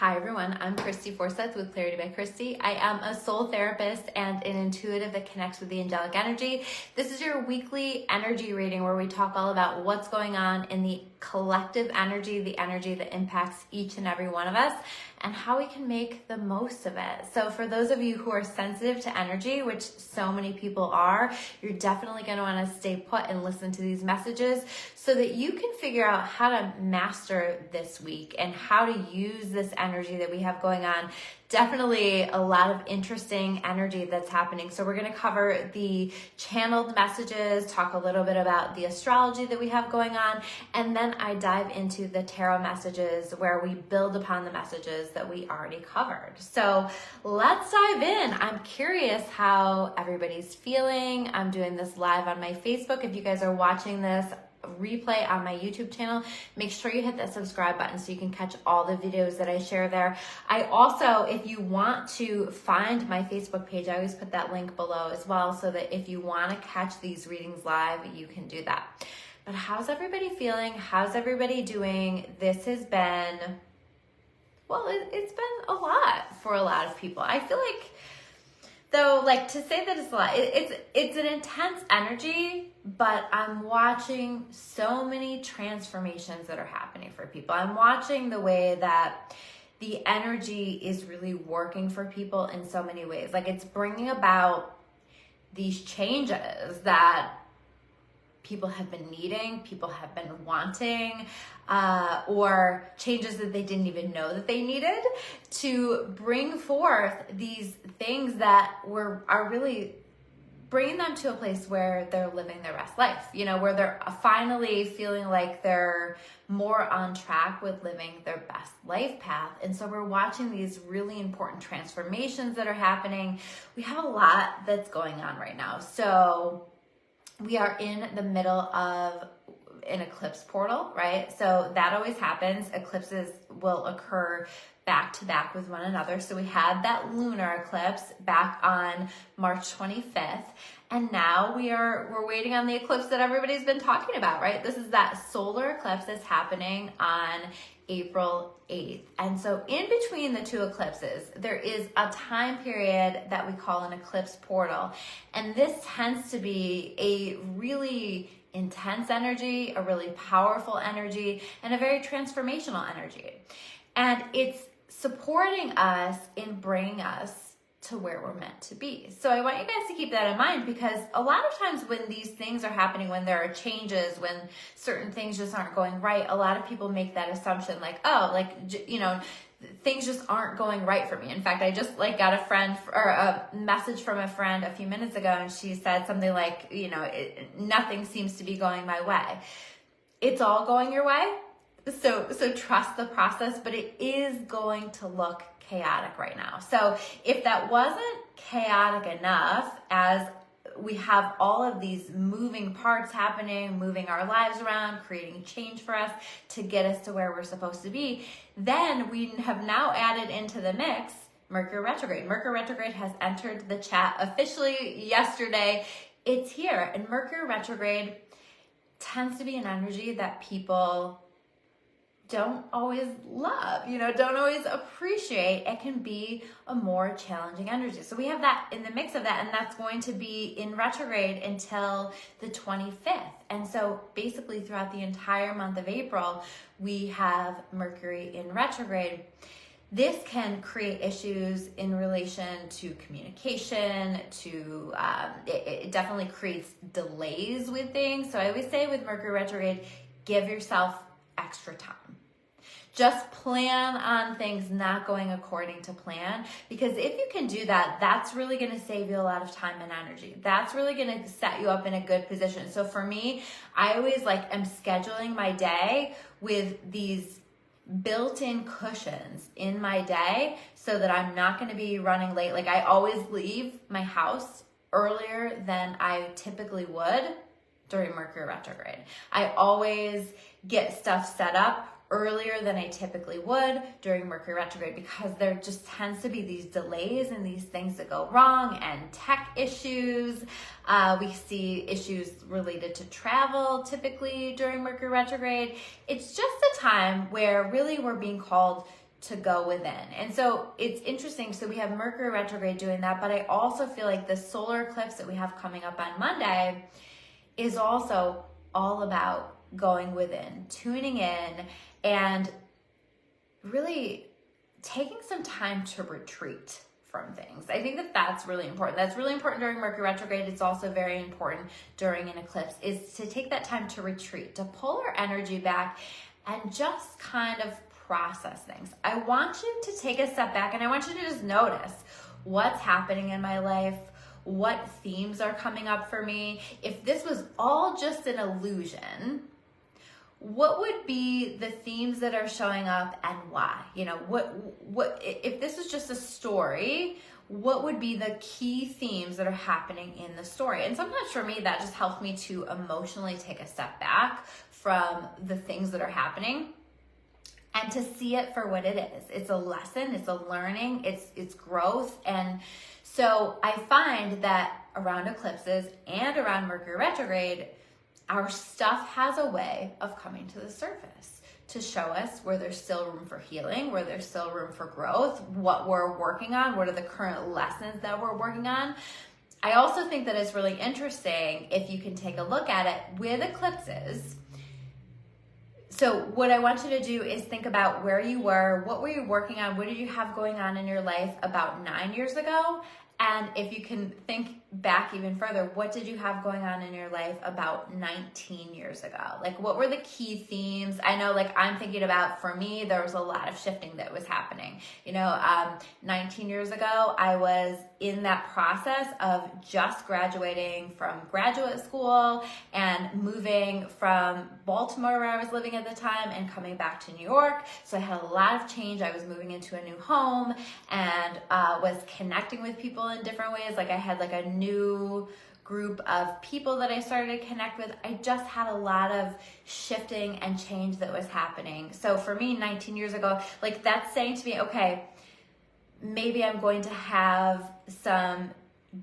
Hi everyone, I'm Christy Forsyth with Clarity by Christy. I am a soul therapist and an intuitive that connects with the angelic energy. This is your weekly energy reading where we talk all about what's going on in the collective energy, the energy that impacts each and every one of us, and how we can make the most of it. So for those of you who are sensitive to energy, which so many people are, you're definitely going to want to stay put and listen to these messages so that you can figure out how to master this week and how to use this energy that we have going on. Definitely a lot of interesting energy that's happening. So we're going to cover the channeled messages, talk a little bit about the astrology that we have going on, and then I dive into the tarot messages where we build upon the messages that we already covered. So let's dive in. I'm curious how everybody's feeling. I'm doing this live on my Facebook. If you guys are watching this replay on my YouTube channel, make sure you hit that subscribe button so you can catch all the videos that I share there. I also, if you want to find my Facebook page, I always put that link below as well, so that if you want to catch these readings live, you can do that. But how's everybody feeling? How's everybody doing? This has been, well, it's been a lot for a lot of people. I feel like, though, like, to say that it's a lot, it's an intense energy, but I'm watching so many transformations that are happening for people. I'm watching the way that the energy is really working for people in so many ways. Like, it's bringing about these changes that people have been needing, people have been wanting, or changes that they didn't even know that they needed, to bring forth these things that are really bringing them to a place where they're living their best life, you know, where they're finally feeling like they're more on track with living their best life path. And so we're watching these really important transformations that are happening. We have a lot that's going on right now. So we are in the middle of an eclipse portal, right? So that always happens. Eclipses will occur back to back with one another. So we had that lunar eclipse back on March 25th. And now we're waiting on the eclipse that everybody's been talking about, right? This is that solar eclipse that's happening on April 8th. And so in between the two eclipses, there is a time period that we call an eclipse portal. And this tends to be a really intense energy, a really powerful energy, and a very transformational energy. And it's supporting us in bringing us to where we're meant to be. So I want you guys to keep that in mind, because a lot of times when these things are happening, when there are changes, when certain things just aren't going right, a lot of people make that assumption like, oh, like, you know, things just aren't going right for me. In fact, I just got a message from a friend a few minutes ago, and she said something like, you know, nothing seems to be going my way. It's all going your way. So trust the process, but it is going to look chaotic right now. So if that wasn't chaotic enough, as we have all of these moving parts happening, moving our lives around, creating change for us to get us to where we're supposed to be, then we have now added into the mix Mercury Retrograde. Mercury Retrograde has entered the chat officially yesterday. It's here. And Mercury Retrograde tends to be an energy that people don't always love, you know, don't always appreciate. It can be a more challenging energy. So we have that in the mix of that, and that's going to be in retrograde until the 25th. And so basically throughout the entire month of April, we have Mercury in retrograde. This can create issues in relation to communication, it definitely creates delays with things. So I always say with Mercury retrograde, give yourself extra time. Just plan on things not going according to plan, because if you can do that, that's really going to save you a lot of time and energy. That's really going to set you up in a good position. So for me, I always am scheduling my day with these built-in cushions in my day so that I'm not going to be running late. Like, I always leave my house earlier than I typically would during Mercury retrograde. I always get stuff set up earlier than I typically would during Mercury retrograde, because there just tends to be these delays and these things that go wrong, and tech issues. We see issues related to travel typically during Mercury retrograde. It's just a time where really we're being called to go within. And so it's interesting. So we have Mercury retrograde doing that, but I also feel like the solar eclipse that we have coming up on Monday is also all about going within, tuning in, and really taking some time to retreat from things. I think that that's really important. That's really important during Mercury retrograde. It's also very important during an eclipse, is to take that time to retreat, to pull our energy back and just kind of process things. I want you to take a step back and I want you to just notice what's happening in my life, what themes are coming up for me. If this was all just an illusion, what would be the themes that are showing up and why? You know, what if this is just a story, what would be the key themes that are happening in the story? And sometimes for me, that just helps me to emotionally take a step back from the things that are happening and to see it for what it is. It's a lesson, it's a learning, it's growth. And so I find that around eclipses and around Mercury retrograde, our stuff has a way of coming to the surface to show us where there's still room for healing, where there's still room for growth, what we're working on, what are the current lessons that we're working on. I also think that it's really interesting if you can take a look at it with eclipses. So what I want you to do is think about where you were, what were you working on, what did you have going on in your life about 9 years ago? And if you can think back even further, what did you have going on in your life about 19 years ago? Like, what were the key themes? I know, like, I'm thinking about, for me, there was a lot of shifting that was happening. 19 years ago, I was in that process of just graduating from graduate school and moving from Baltimore, where I was living at the time, and coming back to New York. So I had a lot of change. I was moving into a new home and was connecting with people in different ways. Like, I had like a new group of people that I started to connect with. I just had a lot of shifting and change that was happening. So for me, 19 years ago, like, that's saying to me, okay, maybe I'm going to have some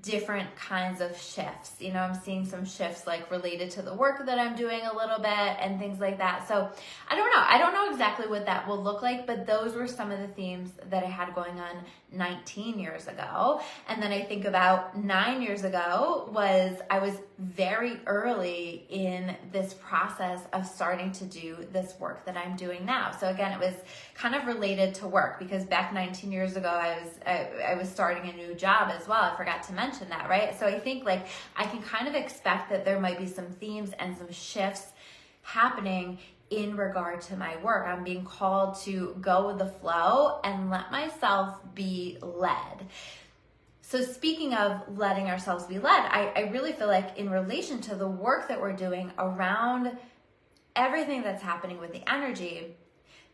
different kinds of shifts. I'm seeing some shifts like related to the work that I'm doing a little bit and things like that. So I don't know exactly what that will look like, but those were some of the themes that I had going on 19 years ago. And then I think about 9 years ago I was very early in this process of starting to do this work that I'm doing now. So again, it was kind of related to work, because back 19 years ago, I was starting a new job as well. I forgot to mention that, right? So I think, like, I can kind of expect that there might be some themes and some shifts happening in regard to my work. I'm being called to go with the flow and let myself be led. So speaking of letting ourselves be led, I really feel like in relation to the work that we're doing around everything that's happening with the energy,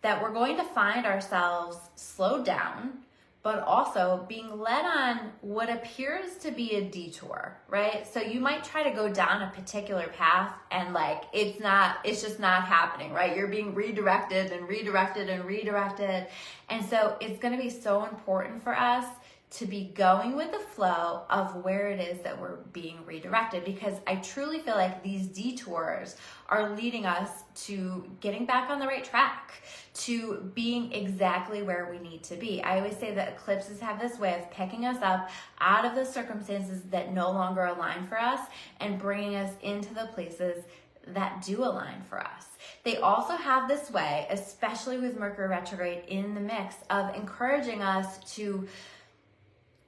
that we're going to find ourselves slowed down, but also being led on what appears to be a detour, right? So you might try to go down a particular path and, like, it's just not happening, right? You're being redirected and redirected and redirected. And so it's going to be so important for us to be going with the flow of where it is that we're being redirected, because I truly feel like these detours are leading us to getting back on the right track, to being exactly where we need to be. I always say that eclipses have this way of picking us up out of the circumstances that no longer align for us and bringing us into the places that do align for us. They also have this way, especially with Mercury retrograde in the mix, of encouraging us to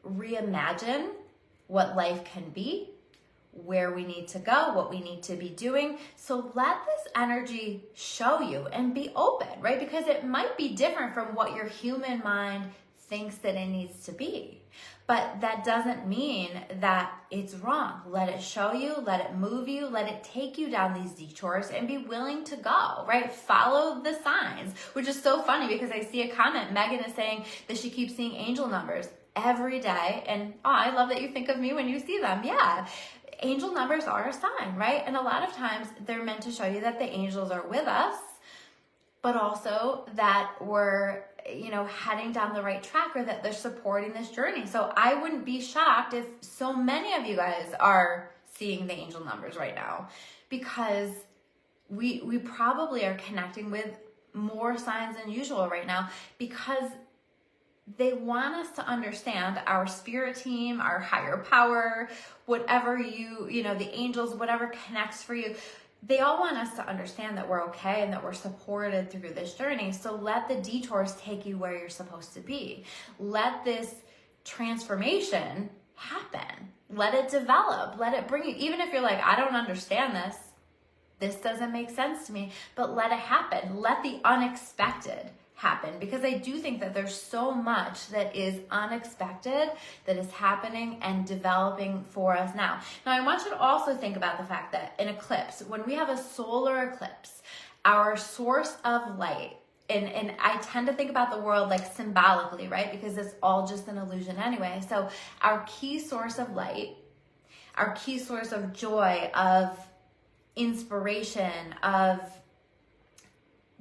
reimagine what life can be, where we need to go, what we need to be doing. So let this energy show you and be open, right? Because it might be different from what your human mind thinks that it needs to be. But that doesn't mean that it's wrong. Let it show you, let it move you, let it take you down these detours, and be willing to go, right? Follow the signs, which is so funny because I see a comment. Megan is saying that she keeps seeing angel numbers every day. And I love that you think of me when you see them. Yeah. Angel numbers are a sign, right? And a lot of times they're meant to show you that the angels are with us, but also that we're, heading down the right track, or that they're supporting this journey. So I wouldn't be shocked if so many of you guys are seeing the angel numbers right now, because we probably are connecting with more signs than usual right now, because they want us to understand, our spirit team, our higher power, whatever the angels, whatever connects for you, they all want us to understand that we're okay and that we're supported through this journey. So let the detours take you where you're supposed to be. Let this transformation happen. Let it develop. Let it bring you, even if you're like, I don't understand this. This doesn't make sense to me, but let it happen. Let the unexpected happen, because I do think that there's so much that is unexpected that is happening and developing for us now. Now, I want you to also think about the fact that an eclipse, when we have a solar eclipse, our source of light, and I tend to think about the world like symbolically, right? Because it's all just an illusion anyway. So our key source of light, our key source of joy, of inspiration, of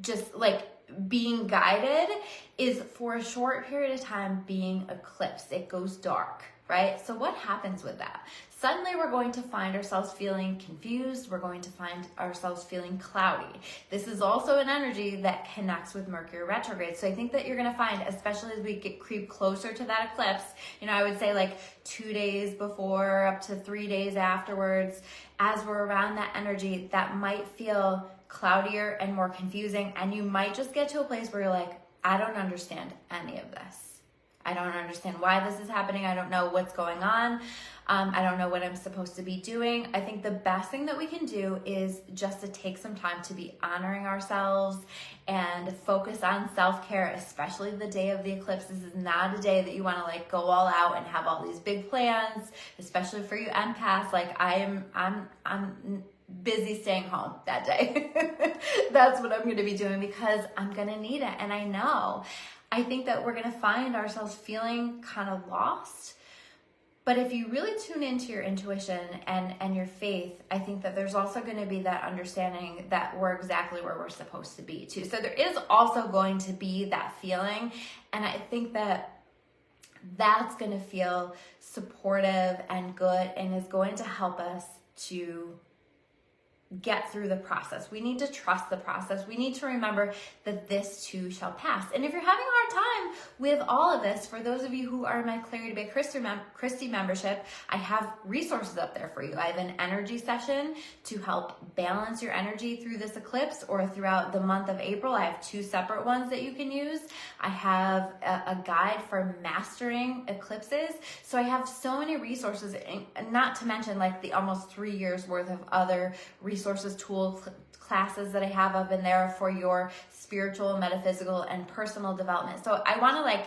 just like being guided, is for a short period of time being eclipsed. It goes dark, right? So what happens with that? Suddenly we're going to find ourselves feeling confused. We're going to find ourselves feeling cloudy. This is also an energy that connects with Mercury retrograde. So I think that you're going to find, especially as we creep closer to that eclipse, I would say like 2 days before, up to 3 days afterwards, as we're around that energy, that might feel cloudier and more confusing. And you might just get to a place where you're like, I don't understand any of this. I don't understand why this is happening. I don't know what's going on. I don't know what I'm supposed to be doing. I think the best thing that we can do is just to take some time to be honoring ourselves and focus on self-care, especially the day of the eclipse. This is not a day that you want to like go all out and have all these big plans, especially for you empaths. Like I'm busy staying home that day. That's what I'm going to be doing, because I'm going to need it. And I think that we're going to find ourselves feeling kind of lost. But if you really tune into your intuition and your faith, I think that there's also going to be that understanding that we're exactly where we're supposed to be too. So there is also going to be that feeling. And I think that that's going to feel supportive and good, and is going to help us to get through the process. We need to trust the process. We need to remember that this too shall pass. And if you're having a hard time with all of this, for those of you who are in my Clarity by Christy membership, I have resources up there for you. I have an energy session to help balance your energy through this eclipse or throughout the month of April. I have 2 separate ones that you can use. I have a guide for mastering eclipses. So I have so many resources, and not to mention like the almost 3 years worth of other resources, tools, classes that I have up in there for your spiritual, metaphysical, and personal development. So I want to like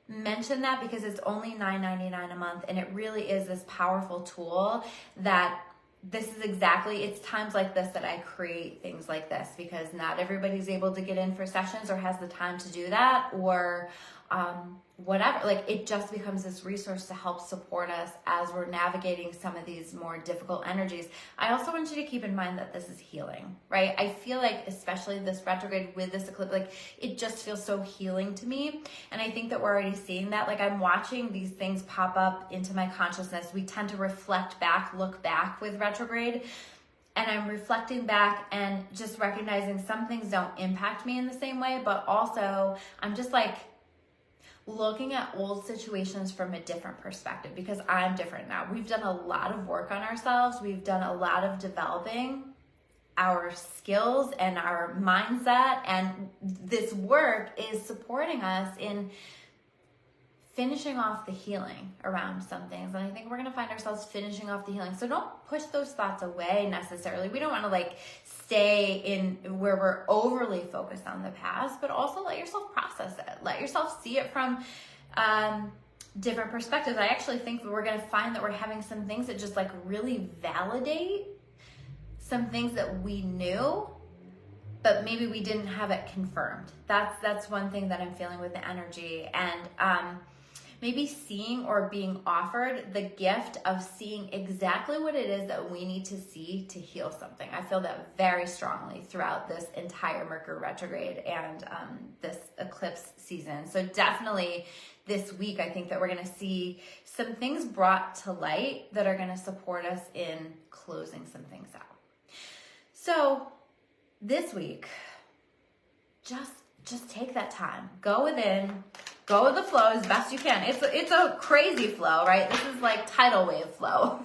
mention that because it's only $9.99 a month, and it really is this powerful tool that this is exactly, it's times like this that I create things like this, because not everybody's able to get in for sessions or has the time to do that, or whatever. Like, it just becomes this resource to help support us as we're navigating some of these more difficult energies. I also want you to keep in mind that this is healing, right? I feel like, especially this retrograde with this eclipse, like it just feels so healing to me. And I think that we're already seeing that. Like, I'm watching these things pop up into my consciousness. We tend to reflect back, look back with retrograde. And I'm reflecting back and just recognizing some things don't impact me in the same way, but also I'm just like looking at old situations from a different perspective, because I'm different now. We've done a lot of work on ourselves. We've done a lot of developing our skills and our mindset, and this work is supporting us in finishing off the healing around some things. And I think we're going to find ourselves finishing off the healing. So don't push those thoughts away necessarily. We don't want to like stay in where we're overly focused on the past, but also let yourself process it. Let yourself see it from different perspectives. I actually think that we're going to find that we're having some things that just like really validate some things that we knew, but maybe we didn't have it confirmed. That's one thing that I'm feeling with the energy. And maybe seeing or being offered the gift of seeing exactly what it is that we need to see to heal something. I feel that very strongly throughout this entire Mercury retrograde and this eclipse season. So definitely this week, I think that we're going to see some things brought to light that are going to support us in closing some things out. So this week, just take that time. Go within, go with the flow as best you can. It's a crazy flow, right? This is like tidal wave flow.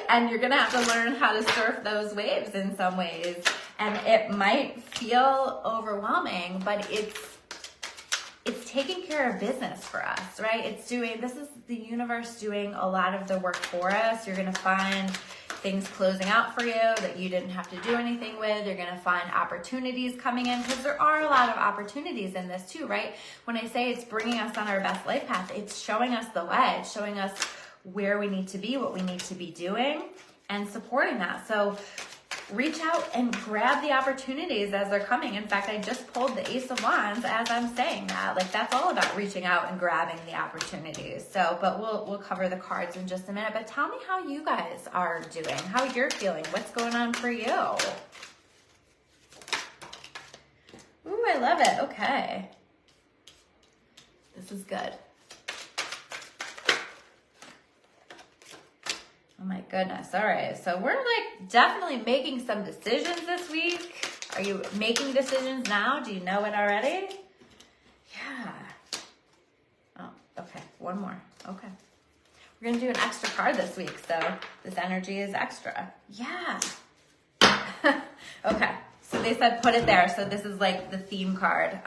And you're gonna have to learn how to surf those waves in some ways. And it might feel overwhelming, but it's taking care of business for us, right? This is the universe doing a lot of the work for us. You're gonna find things closing out for you that you didn't have to do anything with. You're gonna find opportunities coming in, because there are a lot of opportunities in this too, right? When I say it's bringing us on our best life path, it's showing us the way. It's showing us where we need to be, what we need to be doing, and supporting that. So reach out and grab the opportunities as they're coming. In fact, I just pulled the Ace of Wands as I'm saying that. Like, that's all about reaching out and grabbing the opportunities. So, but we'll cover the cards in just a minute. But tell me how you guys are doing, how you're feeling, what's going on for you. Ooh, I love it. Okay. This is good. Oh my goodness. All right. So we're like definitely making some decisions this week. Are you making decisions now? Do you know it already? Yeah. Oh, okay. One more. Okay. We're going to do an extra card this week. So this energy is extra. Yeah. Okay. So they said put it there. So this is like the theme card.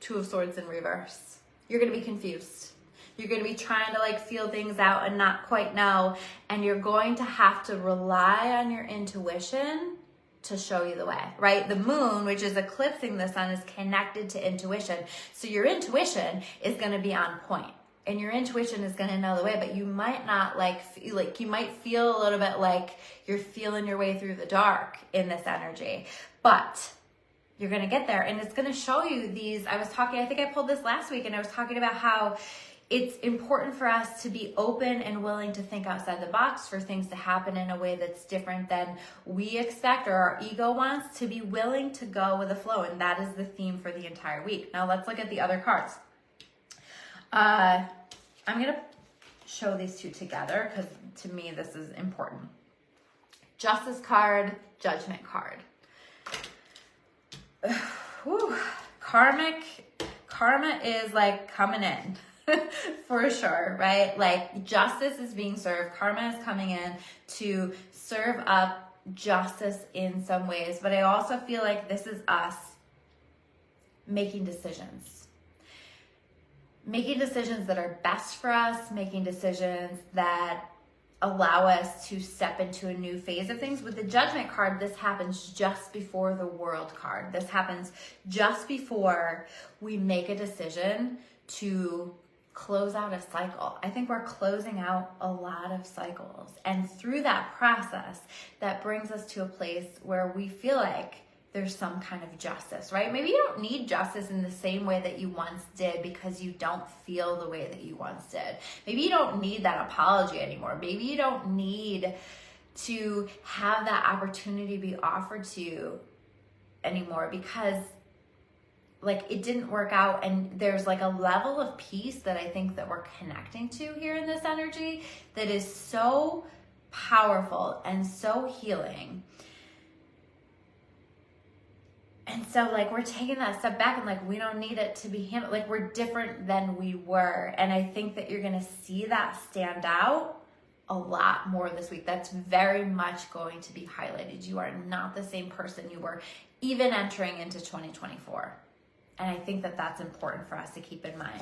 Two of Swords in reverse. You're going to be confused. You're going to be trying to like feel things out and not quite know. And you're going to have to rely on your intuition to show you the way, right? The moon, which is eclipsing the sun, is connected to intuition. So your intuition is going to be on point. And your intuition is going to know the way, but you might not you might feel a little bit like you're feeling your way through the dark in this energy. But you're going to get there, and it's going to show you these. I think I pulled this last week, and I was talking about how it's important for us to be open and willing to think outside the box for things to happen in a way that's different than we expect or our ego wants, to be willing to go with the flow. And that is the theme for the entire week. Now let's look at the other cards. I'm going to show these two together because to me this is important. Justice card, Judgment card. Whew. Karma is like coming in. For sure, right? Like justice is being served. Karma is coming in to serve up justice in some ways. But I also feel like this is us making decisions. Making decisions that are best for us, making decisions that allow us to step into a new phase of things. With the Judgment card, this happens just before the World card. This happens just before we make a decision to close out a cycle. I think we're closing out a lot of cycles. And through that process, that brings us to a place where we feel like there's some kind of justice, right? Maybe you don't need justice in the same way that you once did because you don't feel the way that you once did. Maybe you don't need that apology anymore. Maybe you don't need to have that opportunity be offered to you anymore because like it didn't work out, and there's like a level of peace that I think that we're connecting to here in this energy that is so powerful and so healing. And so like we're taking that step back and like we don't need it to be handled. Like we're different than we were. And I think that you're going to see that stand out a lot more this week. That's very much going to be highlighted. You are not the same person you were even entering into 2024. And I think that that's important for us to keep in mind.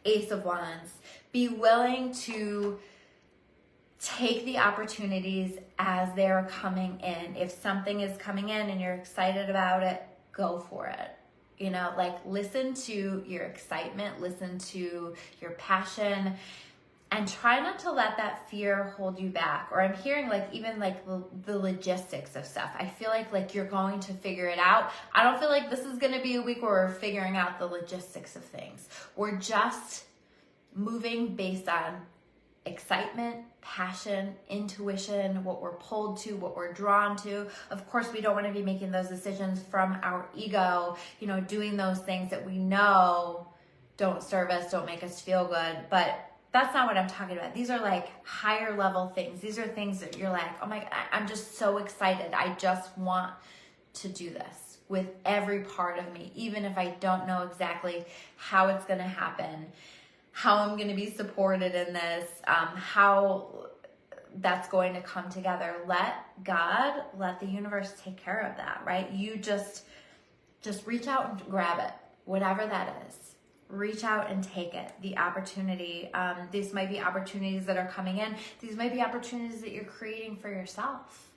Ace of Wands. Be willing to take the opportunities as they're coming in. If something is coming in and you're excited about it, go for it. You know, like listen to your excitement, listen to your passion, and try not to let that fear hold you back. Or I'm hearing like even like the logistics of stuff. I feel like you're going to figure it out. I don't feel like this is going to be a week where we're figuring out the logistics of things. We're just moving based on excitement, passion, intuition, what we're pulled to, what we're drawn to. Of course, we don't want to be making those decisions from our ego, you know, doing those things that we know don't serve us, don't make us feel good. But that's not what I'm talking about. These are like higher level things. These are things that you're like, oh my God, I'm just so excited. I just want to do this. with every part of me, even if I don't know exactly how it's going to happen, how I'm going to be supported in this, how that's going to come together. Let God, let the universe take care of that, right? You just reach out and grab it, whatever that is. Reach out and take it, the opportunity. These might be opportunities that are coming in. These might be opportunities that you're creating for yourself.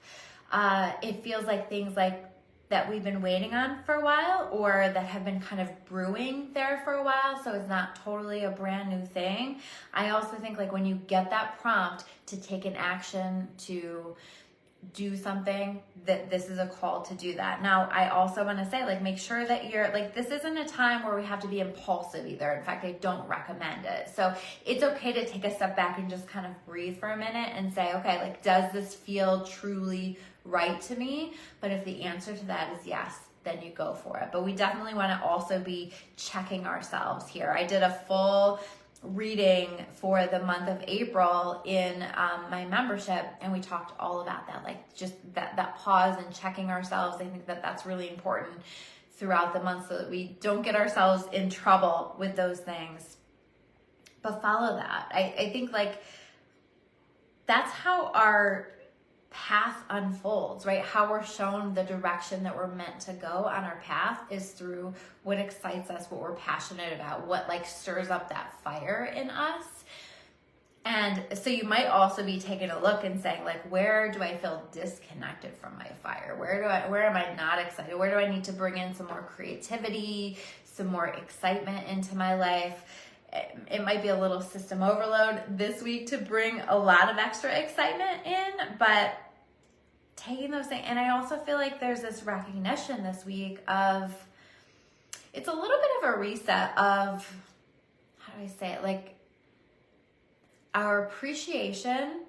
It feels like things like that we've been waiting on for a while, or that have been kind of brewing there for a while, so it's not totally a brand new thing. I also think like when you get that prompt to take an action, to do something, that this is a call to do that. Now, I also want to say, like, make sure that you're like, this isn't a time where we have to be impulsive either. In fact, I don't recommend it. So it's okay to take a step back and just kind of breathe for a minute and say, okay, like, does this feel truly right to me? But if the answer to that is yes, then you go for it. But we definitely want to also be checking ourselves here. I did a full reading for the month of April in my membership, and we talked all about that, like just that pause and checking ourselves. I think that that's really important throughout the month so that we don't get ourselves in trouble with those things. But follow that. I think like that's how our path unfolds, right? How we're shown the direction that we're meant to go on our path is through what excites us, what we're passionate about, what like stirs up that fire in us. And so you might also be taking a look and saying, like, where do I feel disconnected from my fire? Where am I not excited? Where do I need to bring in some more creativity, some more excitement into my life? It might be a little system overload this week to bring a lot of extra excitement in, but taking those things. And I also feel like there's this recognition this week of, it's a little bit of a reset of, how do I say it? Like our appreciation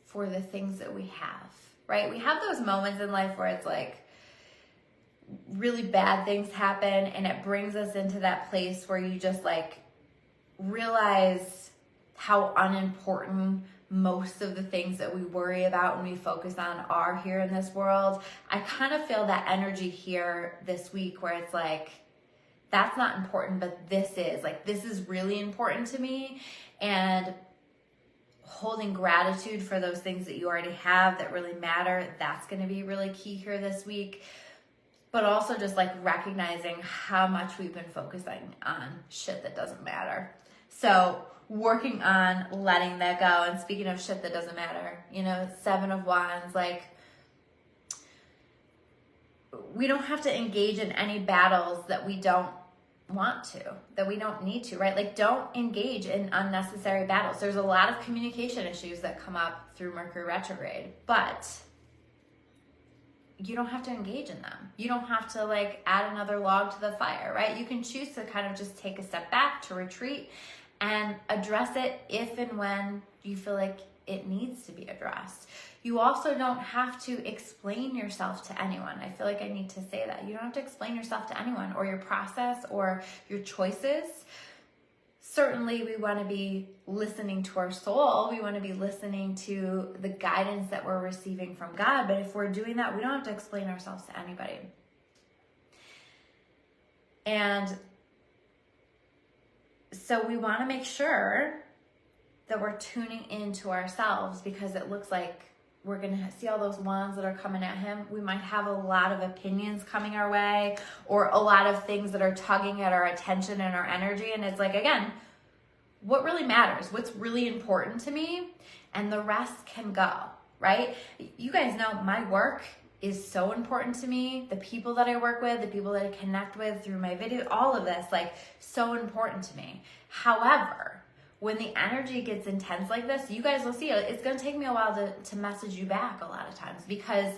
for the things that we have, right? We have those moments in life where it's like really bad things happen, and it brings us into that place where you just like realize how unimportant most of the things that we worry about and we focus on are here in this world. I kind of feel that energy here this week where it's like, that's not important, but this is. Like, this is really important to me. And holding gratitude for those things that you already have that really matter, that's going to be really key here this week. But also just like recognizing how much we've been focusing on shit that doesn't matter. So working on letting that go. And speaking of shit that doesn't matter, you know, 7 of Wands, like, we don't have to engage in any battles that we don't want to, that we don't need to, right? Like, don't engage in unnecessary battles. There's a lot of communication issues that come up through Mercury Retrograde, but you don't have to engage in them. You don't have to like add another log to the fire, right? You can choose to kind of just take a step back, to retreat and address it if and when you feel like it needs to be addressed. You also don't have to explain yourself to anyone. I feel like I need to say that. You don't have to explain yourself to anyone or your process or your choices. Certainly, we want to be listening to our soul. We want to be listening to the guidance that we're receiving from God. But if we're doing that, we don't have to explain ourselves to anybody. And so we want to make sure that we're tuning into ourselves, because it looks like we're going to see all those wands that are coming at him. We might have a lot of opinions coming our way, or a lot of things that are tugging at our attention and our energy. And it's like, again, what really matters? What's really important to me? And the rest can go, right? You guys know my work is so important to me. The people that I work with, the people that I connect with through my video, all of this, like, so important to me. However, when the energy gets intense like this, you guys will see it's going to take me a while to message you back a lot of times, because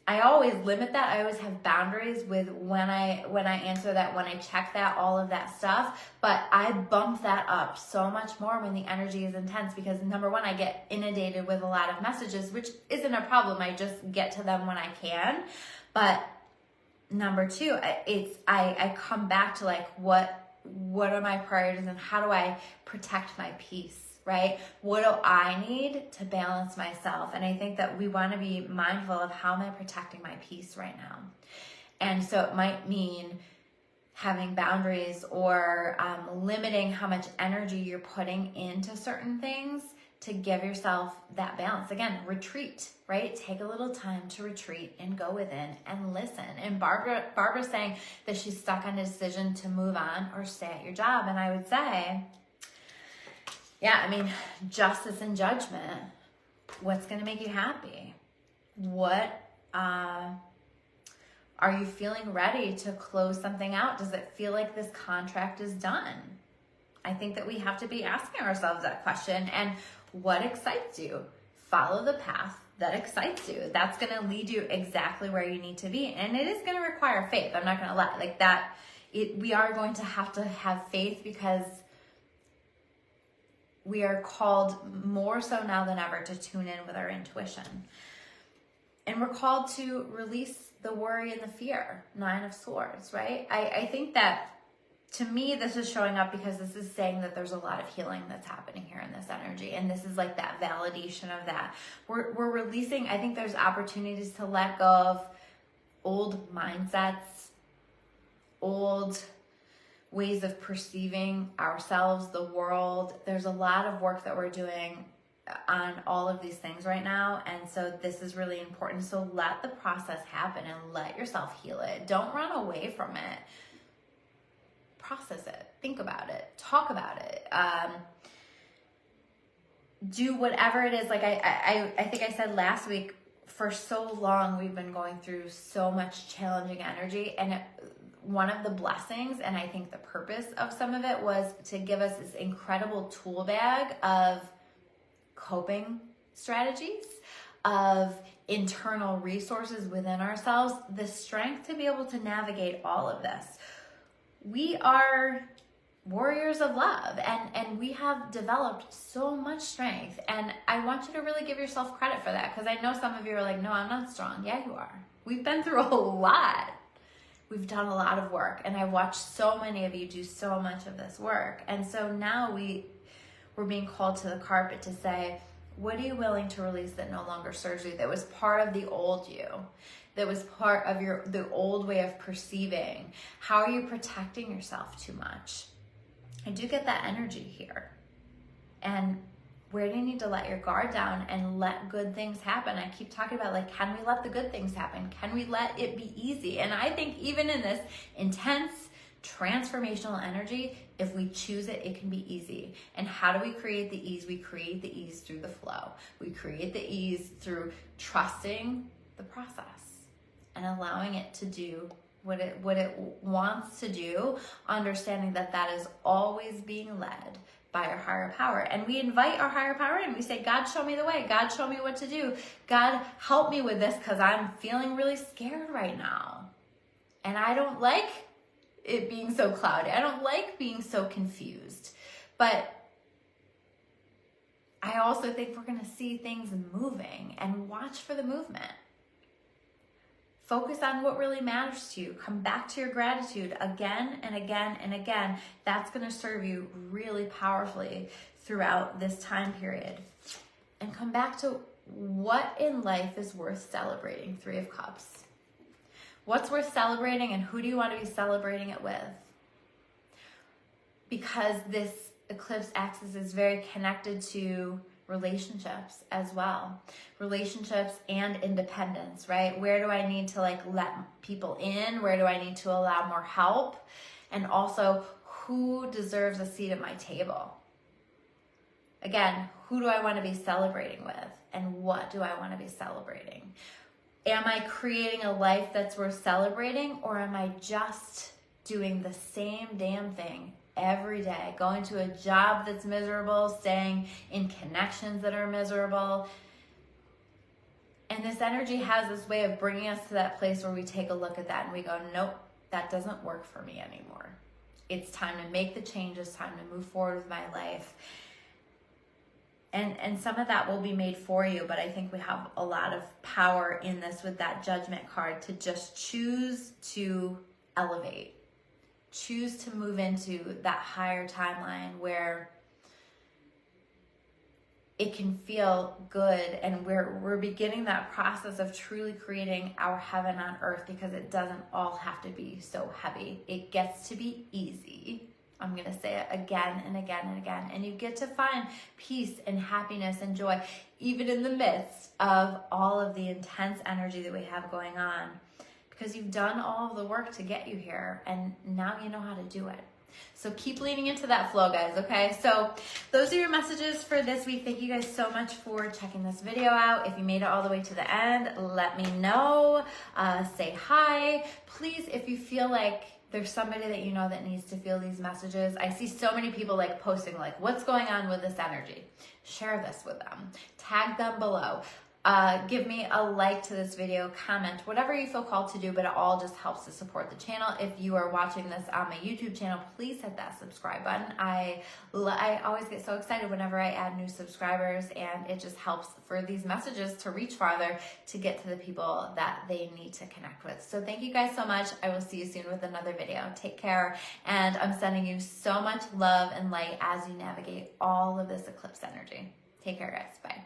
I always limit that. I always have boundaries with when I answer that, when I check that, all of that stuff. But I bump that up so much more when the energy is intense, because number one, I get inundated with a lot of messages, which isn't a problem. I just get to them when I can. But number two, I come back to like, what are my priorities and how do I protect my peace? Right? What do I need to balance myself? And I think that we want to be mindful of, how am I protecting my peace right now? And so it might mean having boundaries or limiting how much energy you're putting into certain things to give yourself that balance. Again, retreat, right? Take a little time to retreat and go within and listen. And Barbara's saying that she's stuck on a decision to move on or stay at your job. And I would say, yeah, I mean, justice and judgment. What's going to make you happy? What are you feeling ready to close something out? Does it feel like this contract is done? I think that we have to be asking ourselves that question. And what excites you? Follow the path that excites you. That's going to lead you exactly where you need to be. And it is going to require faith. I'm not going to lie. Like that, we are going to have faith, because we are called more so now than ever to tune in with our intuition. And we're called to release the worry and the fear. 9 of Swords, right? I think that, to me, this is showing up because this is saying that there's a lot of healing that's happening here in this energy. And this is like that validation of that. We're releasing, I think there's opportunities to let go of old mindsets, old ways of perceiving ourselves, the world. There's a lot of work that we're doing on all of these things right now. And so this is really important. So let the process happen and let yourself heal it. Don't run away from it. Process it. Think about it. Talk about it. Do whatever it is. Like I think I said last week, for so long we've been going through so much challenging energy, and one of the blessings, and I think the purpose of some of it, was to give us this incredible tool bag of coping strategies, of internal resources within ourselves, the strength to be able to navigate all of this. We are warriors of love, and we have developed so much strength. And I want you to really give yourself credit for that, because I know some of you are like, no, I'm not strong. Yeah, you are. We've been through a lot. We've done a lot of work, and I watched so many of you do so much of this work. And so now we're being called to the carpet to say, what are you willing to release that no longer serves you, that was part of the old you, that was part of the old way of perceiving? How are you protecting yourself too much? I do get that energy here. And where do you need to let your guard down and let good things happen? I keep talking about, like, can we let the good things happen? Can we let it be easy? And I think even in this intense transformational energy, if we choose it, it can be easy. And how do we create the ease? We create the ease through the flow. We create the ease through trusting the process and allowing it to do what it wants to do, understanding that that is always being led by our higher power. And we invite our higher power in. We say, God, show me the way. God, show me what to do. God, help me with this, because I'm feeling really scared right now. And I don't like it being so cloudy. I don't like being so confused. But I also think we're going to see things moving, and watch for the movement. Focus on what really matters to you. Come back to your gratitude again and again and again. That's going to serve you really powerfully throughout this time period. And come back to what in life is worth celebrating. 3 of Cups. What's worth celebrating, and who do you want to be celebrating it with? Because this eclipse axis is very connected to relationships as well. Relationships and independence, right? Where do I need to let people in? Where do I need to allow more help? And also, who deserves a seat at my table? Again, who do I want to be celebrating with? And what do I want to be celebrating? Am I creating a life that's worth celebrating, or am I just doing the same damn thing every day, going to a job that's miserable, staying in connections that are miserable? And this energy has this way of bringing us to that place where we take a look at that and we go, nope, that doesn't work for me anymore. It's time to make the change. It's time to move forward with my life. And some of that will be made for you, but I think we have a lot of power in this with that Judgment card to just choose to elevate. Choose to move into that higher timeline where it can feel good, and we're beginning that process of truly creating our heaven on earth, because it doesn't all have to be so heavy. It gets to be easy. I'm going to say it again and again and again. And you get to find peace and happiness and joy, even in the midst of all of the intense energy that we have going on, because you've done all of the work to get you here, and now you know how to do it. So keep leaning into that flow, guys, okay? So those are your messages for this week. Thank you guys so much for checking this video out. If you made it all the way to the end, let me know. Say hi. Please, if you feel like there's somebody that you know that needs to feel these messages. I see so many people like posting like, what's going on with this energy? Share this with them. Tag them below. Give me a like to this video, comment, whatever you feel called to do, but it all just helps to support the channel. If you are watching this on my YouTube channel, please hit that subscribe button. I always get so excited whenever I add new subscribers, and it just helps for these messages to reach farther, to get to the people that they need to connect with. So thank you guys so much. I will see you soon with another video. Take care, and I'm sending you so much love and light as you navigate all of this eclipse energy. Take care, guys. Bye.